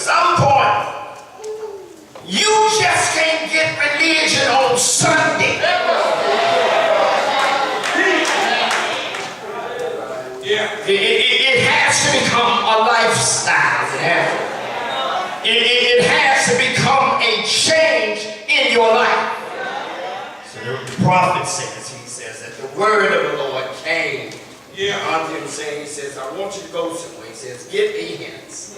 some point, you just can't get religion on Sunday. It has to become a lifestyle. It has to become a change in your life. So the prophet says, he says that the word of the Lord came unto him saying, he says, I want you to go somewhere. He says, get thee hence.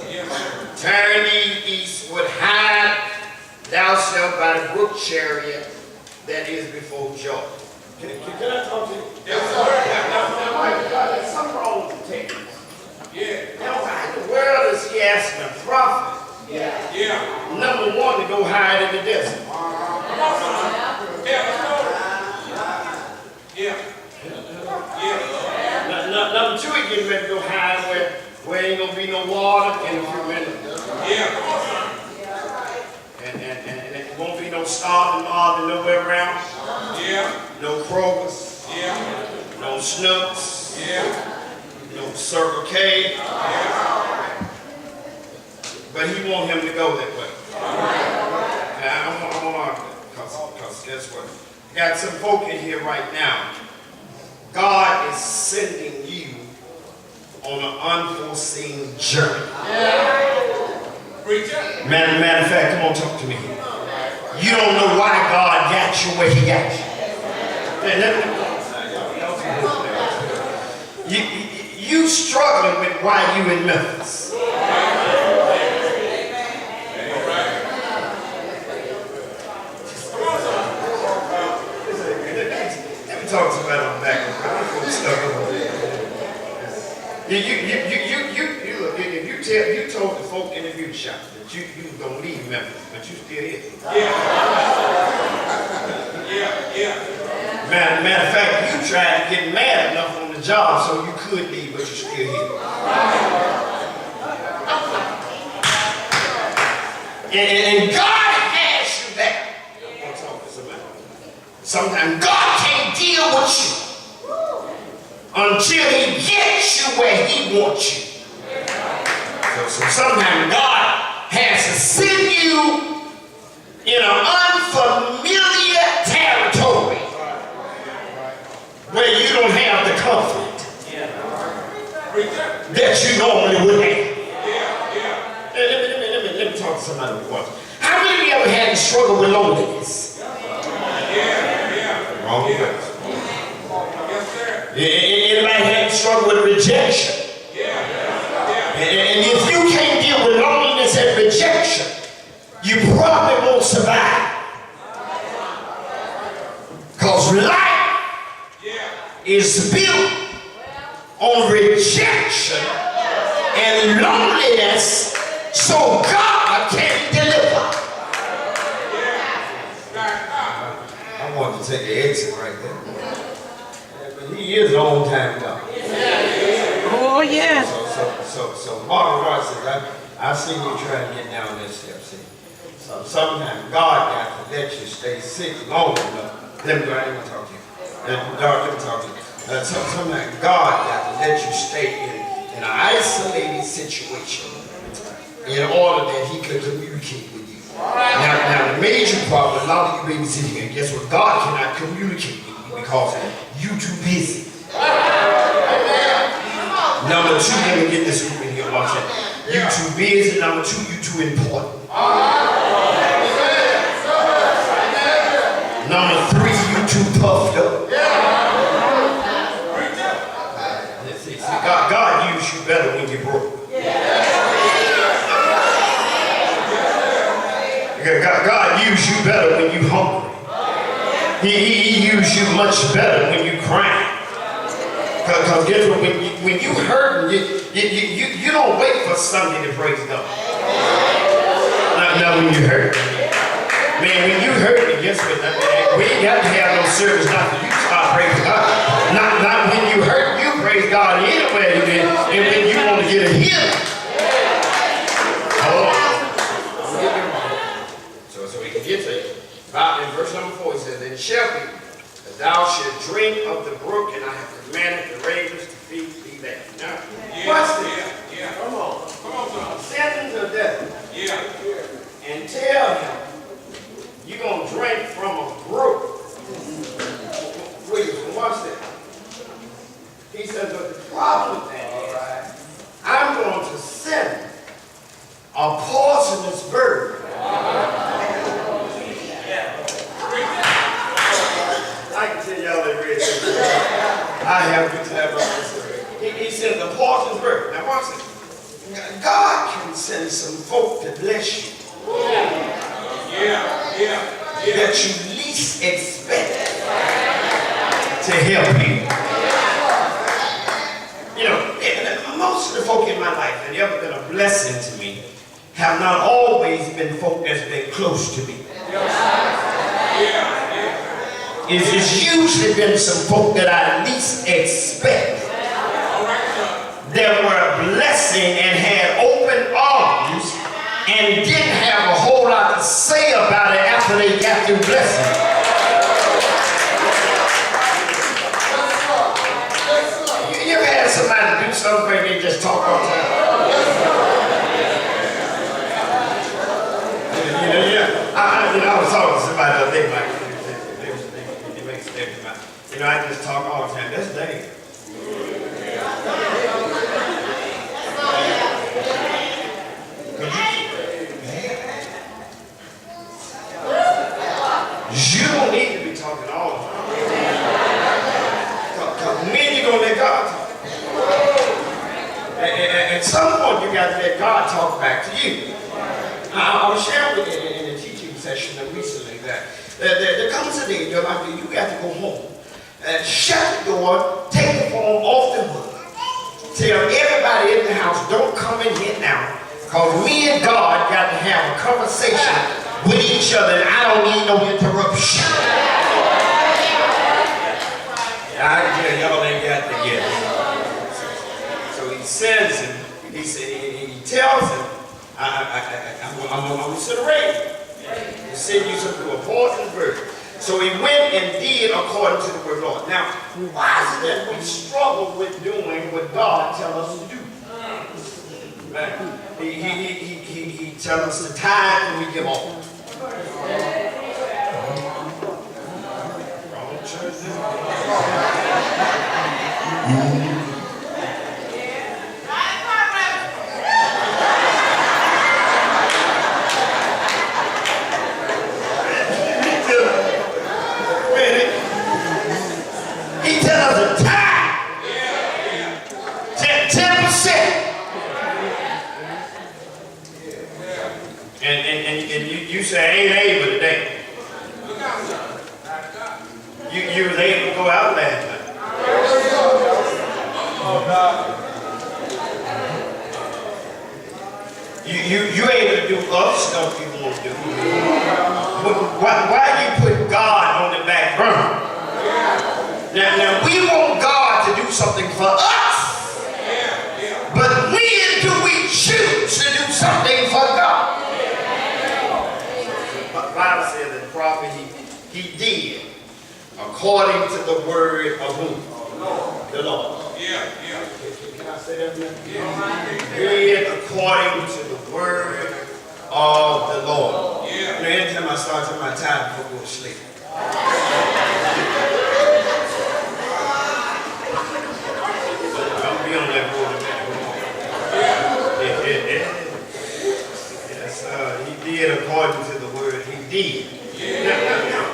Turn thee eastward, hide thyself by the brook chariot that is before Jordan. Can I talk to you? Yes, sir. Now, my God, there's something wrong with the text. Now, why in the world is he asking a prophet? Number one, to go hide in the desert. Number two, he getting ready to go hide where ain't gonna be no water in a few minutes. And it won't be no starving mob nowhere around. No Krogers. No Snooks. No Circle K. But he want him to go that way. And I want to, because guess what? Got some folk in here right now. God is sending you on an unforeseen journey. Matter of fact, come on, talk to me. You don't know why God got you where he got you. You struggling with why you in Memphis. Let me talk to somebody on the back. You told the folk in the beauty shop that you don't leave Memphis, but you still here. Matter of fact, you tried to get mad enough on the job so you could leave, but you're still here. And God has you there. I want to talk to somebody. Sometimes God can't deal with you until he gets you where he wants you. So sometimes God has to send you in an unfamiliar territory where you don't have the comfort that you normally would have. Let me talk to somebody once. How many of you ever had to struggle with loneliness? Wrong place. Anybody had to struggle with rejection? And if you can't deal with loneliness and rejection, you probably won't survive. Because life is built on rejection and loneliness, so God can deliver. I wanted to take an exit right there. But he is a long time God. Oh, yes. So Barbara Ross says, I've seen you trying to get down this step, see. So sometimes God got to let you stay sick long enough. Let me go ahead and talk to you. Let me talk to you. Sometimes God got to let you stay in an isolated situation in order that he could communicate with you. Now the major problem, a lot of you babies sitting here, guess what? God cannot communicate with you because you too busy. Number two, let me get this group in here. Watch it. You too busy. Number two, you too important. Number three, you too puffed up. See, God used you better when you broke. God used you better when you hungry. He used you much better when you crying. Because guess what? When you hurting, you don't wait for Sunday to praise God. Not when you hurt. Man, when you hurt, guess what? We ain't got to have no service not for you to start praising God. Not when you hurt, you praise God anyway. And when you want to get a healing. So we can get to it. In verse number 4, he says, "Then shall be that thou shalt drink of the brook, and I have commanded the ravens to feed thee there." Now, what's this? Come on. Sent into death. a poisonous bird. I can tell y'all that read this. I have good time about this. He said the poisonous bird. Now watch this. God can send some folk to bless you. That you least expect to help you. You know, most of the folk in my life that have ever been a blessing to me have not always been folk that's been close to me. It's usually been some folk that I least expect that were a blessing and had open arms and didn't have a whole lot to say about it after they got through blessing. You ever had somebody do something and they just talk all the time? I was talking to somebody the other day, like, they make statements about, I just talk all the time. That's dangerous. You don't need to be talking all the time. Because when you gonna let God talk? And at some point you got to let God talk back to you. I was sharing with you in the teaching session recently that there comes a day in your life that you got to go home and shut the door, take the phone off the hook, tell everybody in the house, don't come in here now, because me and God got to have a conversation with each other and I don't need no interruption. I can tell y'all ain't got to get it. So he sends him, he tells him, I'm going to send a raven. He send you some to a poisonous bird. So he went and did according to the word of God. Now, why is it that we struggle with doing what God tells us to do? Right? He tells us the time when we give off. He tells us the time. 10%. And you say, I ain't able today. You was able to go out last night. You able to do other stuff you want to do. Why you put God on the back burner? Now we want God to do something for us. But when do we choose to do something for God? The Bible says that the prophet, he did according to the word of whom? The Lord. Can I say that again? He did according to the word of the Lord. Anytime I start to my time before I go to sleep. I'll be on that board in a minute. Yes, he did according to the word. He did. Now,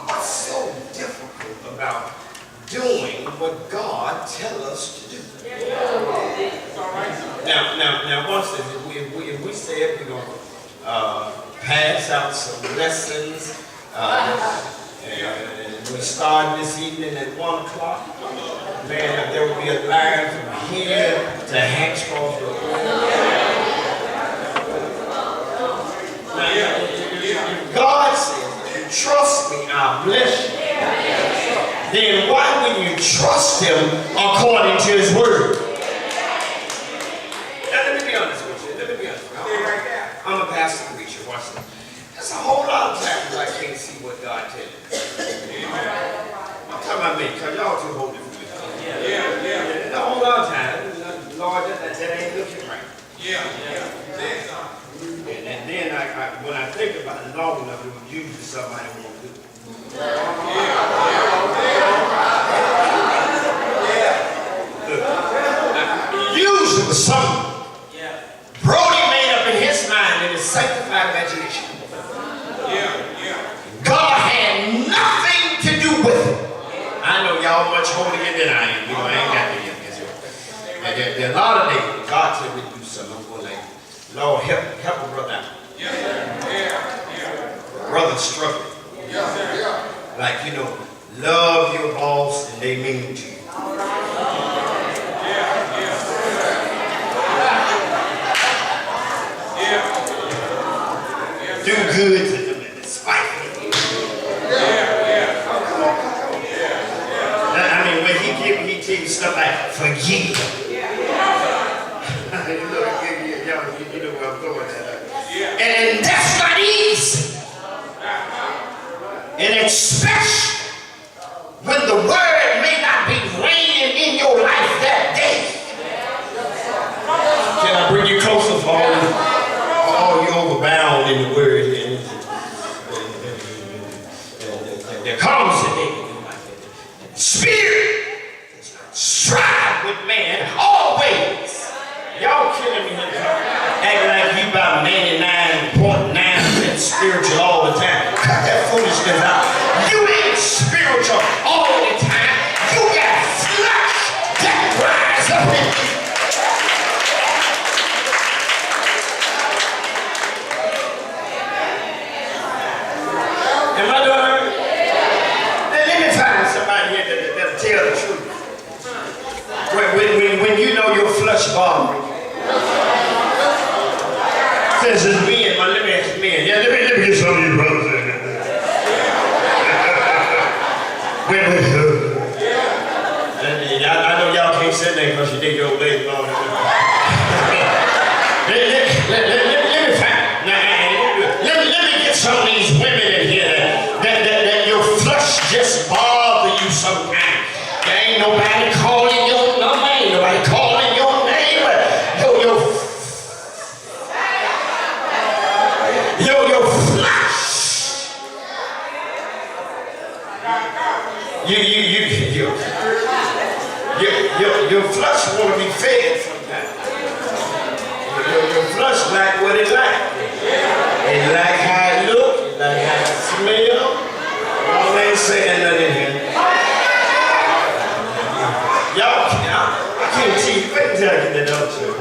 what's so difficult about doing what God tells us to do? Now, once if we said we're going to pass out some lessons, and we start this evening at 1 o'clock, man, there will be a line from here to Hankscroft Road. Now, God says, if you trust me, I'll bless you. Then why would you trust him according to his word? Now, let me be honest with you. I'm a pastor and preacher. Watch this. There's a whole lot of times I can't see what God tells me. I'm talking about me, because y'all too holy for me. There's a whole lot of times, Lord, that ain't looking right. And then when I think about it long enough, it was usually somebody who won't do it. Usually it was something Brodie made up in his mind. sanctified imagination. God had nothing to do with it. I know y'all much holier than I am. You know, I ain't got to get this. And there are a lot of days God said we do something. I'm going like, Lord, help a brother out. Brother struggling. Like, you know, love your boss and they mean to you. Do good to them and despite them. I mean, when he tell you stuff like, forgive. You know where I'm going at. And that's not easy. And especially when the word may not be reigning in your life that day. Can I bring you closer for all you overbound in the word? There comes a day. Spirit strive with man always. Y'all killing me here. Acting like you about 99.9% spiritual all the time. Cut that foolishness out. You ain't spiritual all the time. You got flesh that rise up in you. Am I doing it? Let me find somebody here that'll tell the truth. When you know your flesh bothering you. Since it's men, let me ask men. Yeah, let me get some of you brothers in there. I know y'all can't sit there because you dig your old lady long. Let me get some of these women in here that your flesh just bother you sometimes. There ain't nobody calling your number, ain't nobody calling your name, but your flesh. Your flesh want to be fed sometimes. Your flesh like what it like. It like how it look, it like how it smell. Y'all ain't saying nothing here. Y'all, I can't teach you. Wait until I get that up to you.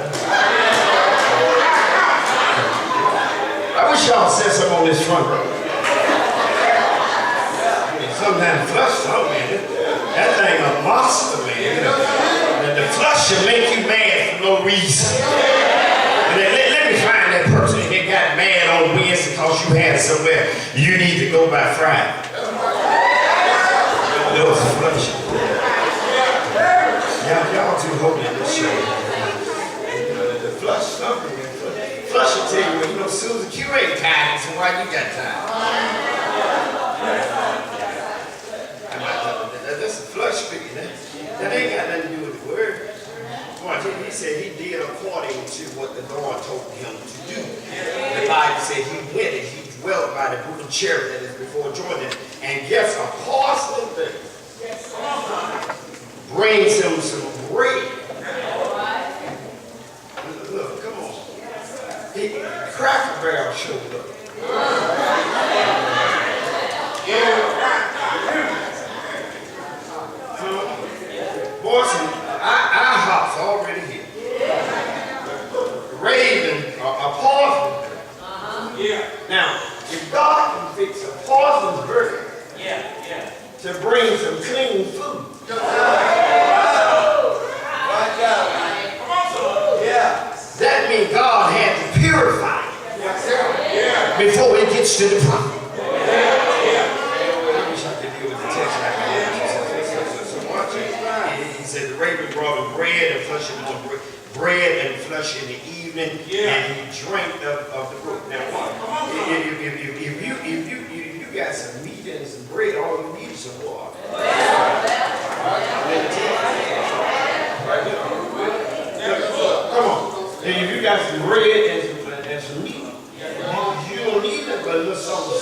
I wish y'all said something on this front row. Sometimes flush something, man. That thing a monster, man. You know? The flush should make you mad for no reason. Let me find that person that got mad on Wednesday because you had somewhere you need to go by Friday. That was flush. Y'all too holy in this show. The flush something. Flush will tell you, you know, Susan Q ain't tired, so why you got time? That's a flush speaking. That ain't got nothing to do with the word. He said he did according to what the Lord told him to do. The Bible said he went and he dwelt by the brook of Cherith that is before Jordan. And guess a parcel thing brings him some bread. Look, come on. Cracker Barrel showed up. Boys, IHOP's already here. Raven, a parson. Now, if God can fix a parson's burger to bring some clean food, that means God had to purify it before it gets to the prophet. He said the raven brought him bread and flesh in the evening, and he drank of the brook. Now, if you got some meat and some bread, all you need is some water. Come on. If you got some bread and some meat, you don't need it but a little something.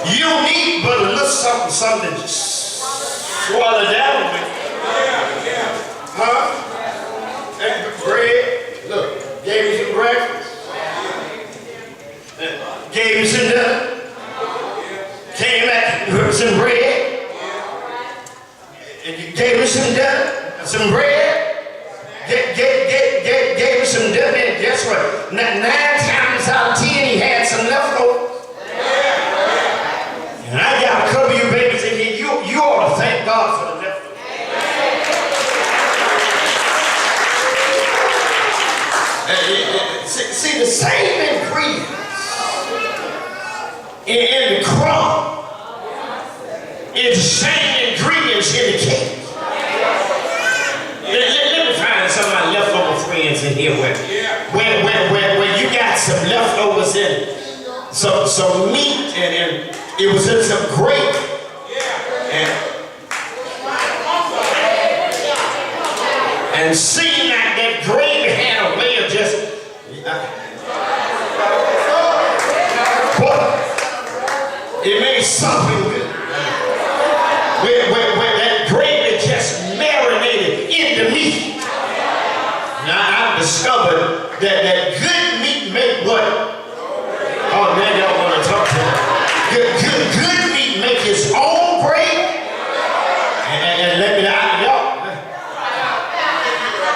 You don't need but a little something just swallow that one with. Huh? And bread. Look, gave him some breakfast. Gave him some dinner. Came back with some bread. And you gave him some dinner, some bread. Gave him some dinner. And guess what? 9 times out of 10 he had some leftovers. And I got a couple of you babies in here. You ought to thank God for the leftovers. See, the same ingredients in the crumb is the same ingredients in the cake. Let me find some of my leftover friends in here where you got some leftovers in some meat and it was in some gravy. And seeing like that gravy had a way of just it made something with it. Where that gravy just marinated in the meat. Now I've discovered that good meat make what? Oh man, y'all want to talk to me. Good meat make its own gravy. And let me know, y'all.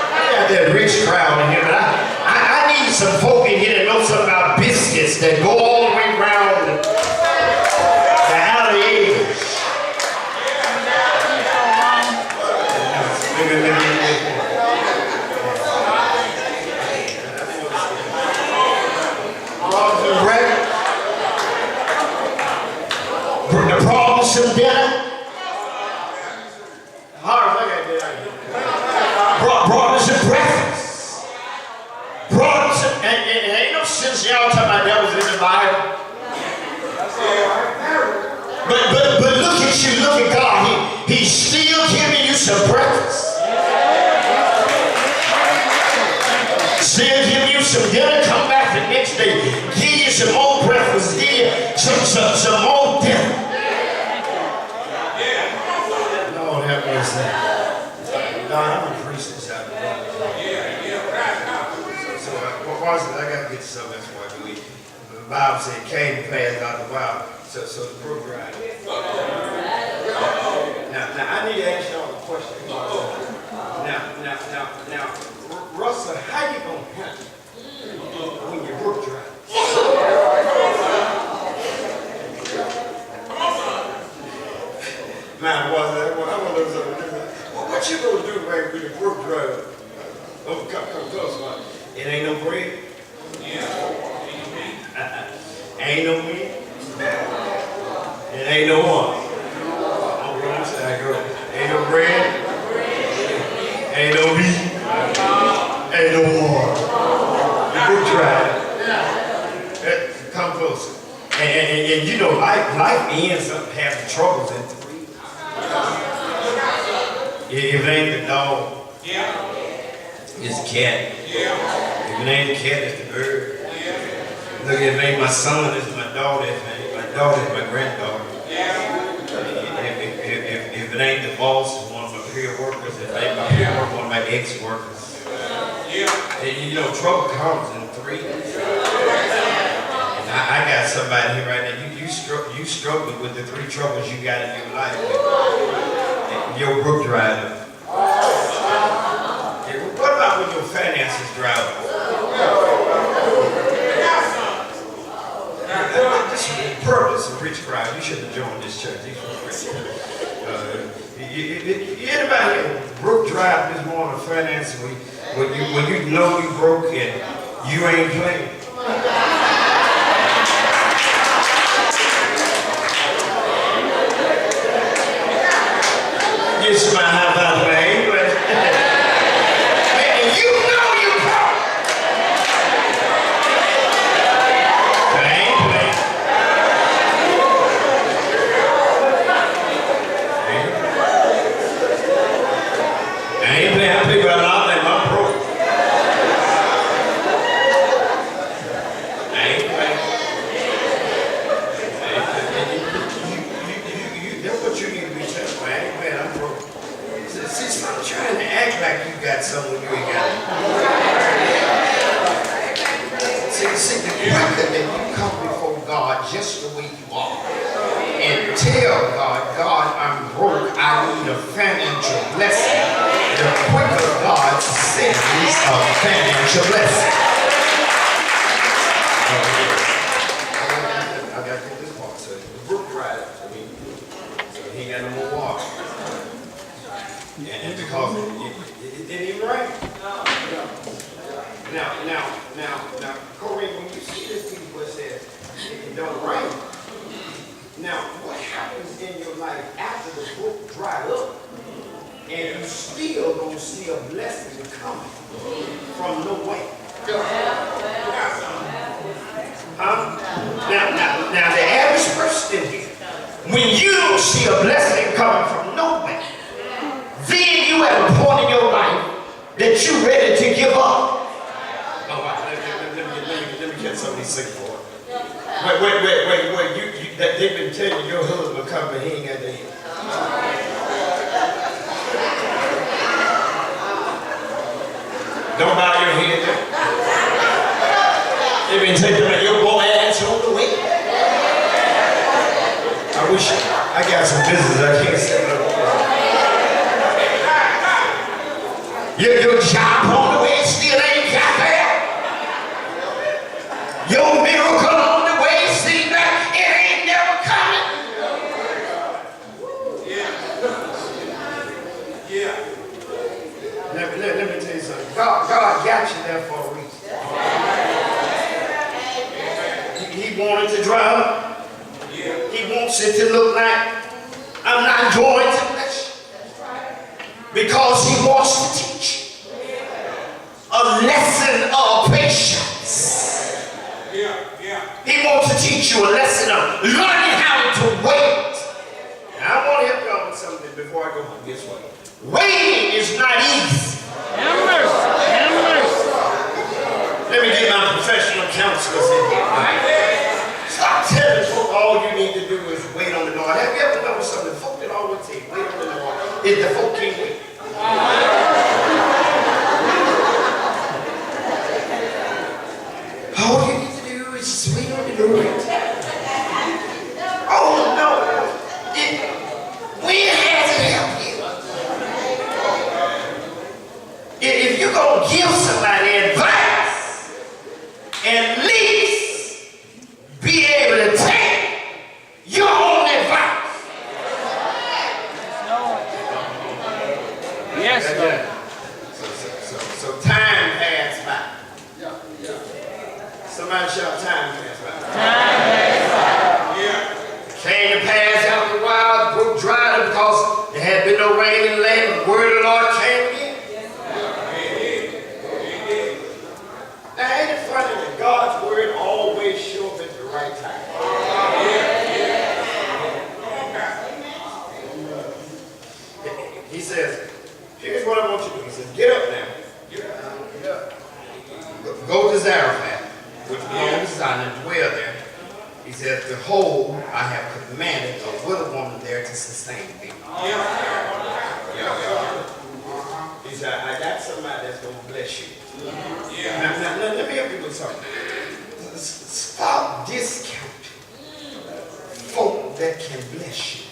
We got that rich crowd in here, but I need some folk in here that know something about biscuits that go all the way around the outer edge. Brought me some dinner. Brought me some breakfast. Brought me some, and ain't no sense y'all talking about that was in the Bible. But look at you, look at God. He's still giving you some breakfast. Still giving you some dinner. Come back the next day. Give you some more breakfast. Give you some more dinner. Lord have mercy. God, I'm a priest this out. So I got to get some. That's why the Bible said Cain passed out the wild. So the brook right. Now I need to ask y'all a question. Now, Russell, how you gonna handle when your brook dry? Man, what you gonna do, man, when your brook dry? Oh, come close, man. It ain't no bread. Ain't no meat. It ain't no one. Ain't no bread. Ain't no meat. Ain't no water. The brook dry. Come closer. And you know, life ends up having troubles in 3. If it ain't the dog, it's the cat. If it ain't the cat, it's the bird. Look, if it ain't my son, it's my daughter. If it ain't my daughter, it's my granddaughter. If it ain't the boss, it's one of my peer workers. If it ain't my peer worker, one of my ex-workers. And you know, trouble comes in 3. And I got somebody here right now. You struggle with the 3 troubles you got in your life. Your brook dried up. What about when your finances dry up? This is the purpose of rich crowd. You should have joined this church. Anybody here broke drive this morning finance when you know you broke and you ain't playing? Get my high five, man. And you know you broke. I ain't playing. I think about all that, I'm broke. I ain't playing. That's what you need to be telling me. I ain't playing, I'm broke. like you got something when you ain't got it. See, the quicker that you come before God just the way you are and tell God, God, I'm broke, I need a financial blessing, the quicker God sends a financial blessing. I got to get this part. So the brook dried up. So he ain't got no more water. And because it didn't even rain. Now, Corey, when you see this people that says it don't rain. Now, what happens in your life after the brook dried up and you still don't see a blessing coming from nowhere? Huh? Now, the average person here, when you don't see a blessing coming from nowhere, then you at a point in your life that you're ready to give up. Let me get some of these things for it. Wait. They've been telling you your husband come, but he ain't got the head. Don't bow your head there. They've been telling you your boy ass on the way. I wish I got some business I can't say no more. Your job on the way still ain't got there. Your miracle on the way seems like it ain't never coming. Yeah. Let me tell you something. God got you there for a reason. He wanted to dry up. He wants it to look like I'm not going to bless you. Because he wants to teach a lesson of patience. He wants to teach you a lesson of learning how to wait. Now, I want to help y'all with something before I go home. Guess what? Waiting is not easy. Have mercy. Let me get my professional counselors in here. Stop telling folk all you need to do is wait on the Lord. Have you ever noticed something? Folk that always say, wait on the Lord. If the folk can't wait. All you need to do is just wait on the Lord. Oh no. When has it helped you? If you're going to give somebody advice, at least be able to take your own advice. Yes, Lord. So time passed by. Somebody shout time passed by. Time passed by. Yeah. Came to pass after a while, the brook dried up because there had been no rain in the land. The word of the Lord came again. Now, ain't it funny that God's word always shows up at the right time? He says, here's what I want you to do. He says, get up now. Get up. Go to Zarephath, which belongs to Zion, and dwell there. He says, behold, I have commanded a widow woman there to sustain thee. He said, I got somebody that's going to bless you. Now, let me help you with something. Stop discounting folk that can bless you.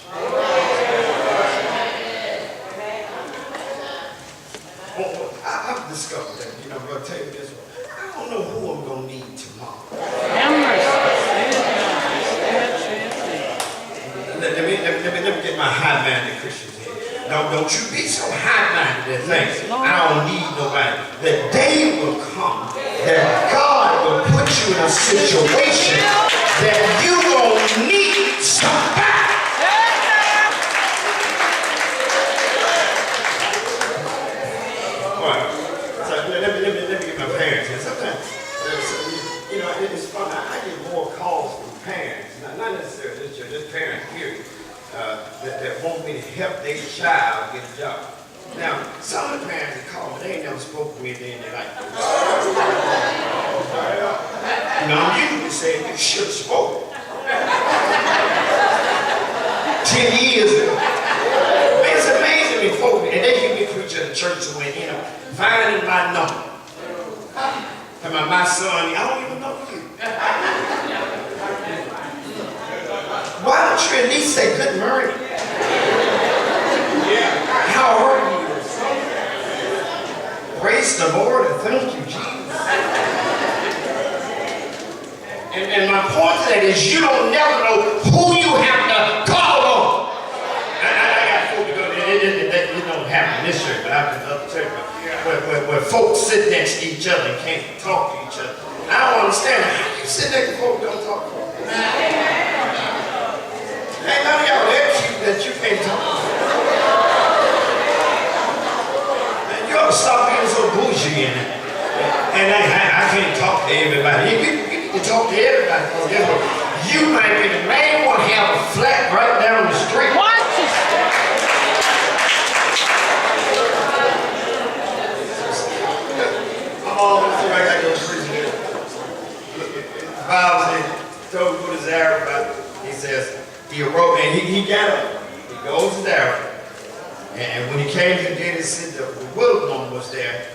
I've discovered that, but I'll tell you this one. I don't know who I'm going to need tomorrow. Let me get my high-minded Christians here. No, don't you be so high-minded that things. I don't need nobody. The day will come that God will put you in a situation that you will need somebody. So let me get my parents here. Sometimes, it's fun. I get more calls from parents, not necessarily just parents, period, that want me to help their child get a job. Now, some of the parents that call me, they ain't never spoken to me a day in their life. I'm usually saying you should have spoken. 10 years ago. Man, it's amazing me folk, and they hear me preach at the church somewhere, I know. Come on, my son, I don't even know you. Why don't you at least say good morning? How are you? Praise the Lord and thank you, Jesus. And my point to that is you don't never know who you have to call on. I got folk to go there. It don't happen in this church, but I've been to other church where folks sit next to each other and can't talk to each other. I don't understand how you sit next to folks don't talk to them. Ain't none of y'all that cute that you can't talk to. Man, you ought to stop being so bougie in it. And I can't talk to everybody. You talk to everybody. You might be the main one have a flat right down the street. What? I'm almost there. I got to go to prison. The Bible says, told me what his arrow about. He says, he arose and he got up. He goes to there. And when he came to the gate, he said the widow woman was there.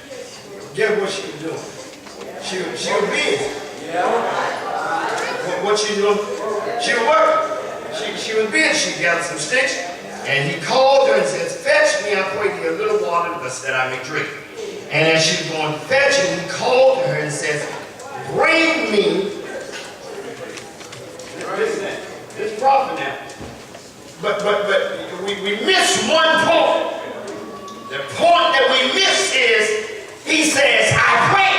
Guess what she was doing? She was busy. What she doing? She was working. She was busy. She got some sticks. And he called her and said, fetch me, I pray you, a little water that I may drink. And as she was going to fetch it, he called her and says, bring me this prophet now. But we miss one point. The point that we miss is, he says, I pray.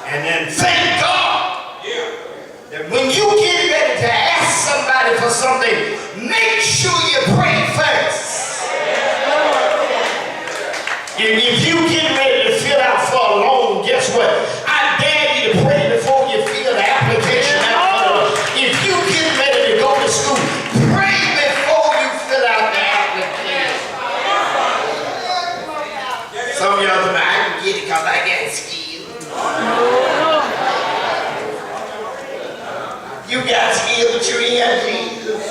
And then thank God that when you get ready to ask somebody for something, make sure you pray first. If you get ready to fill out for a loan, guess what? I dare you to pray before you fill the application out. If you get ready to go to school, pray before you fill out the application. Some of y'all say, I can get it because I got skills. You got skills, but you ain't got Jesus.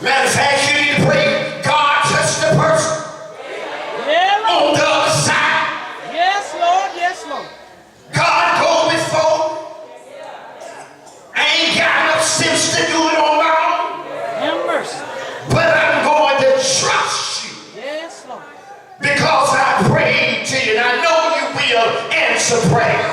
Matter of fact, you need to pray, God touch the person on the other side. Yes, Lord. Yes, Lord. God go before. I ain't got enough sense to do it on my own. Have mercy. But I'm going to trust you. Yes, Lord. Because I prayed to you and I know you will answer prayer.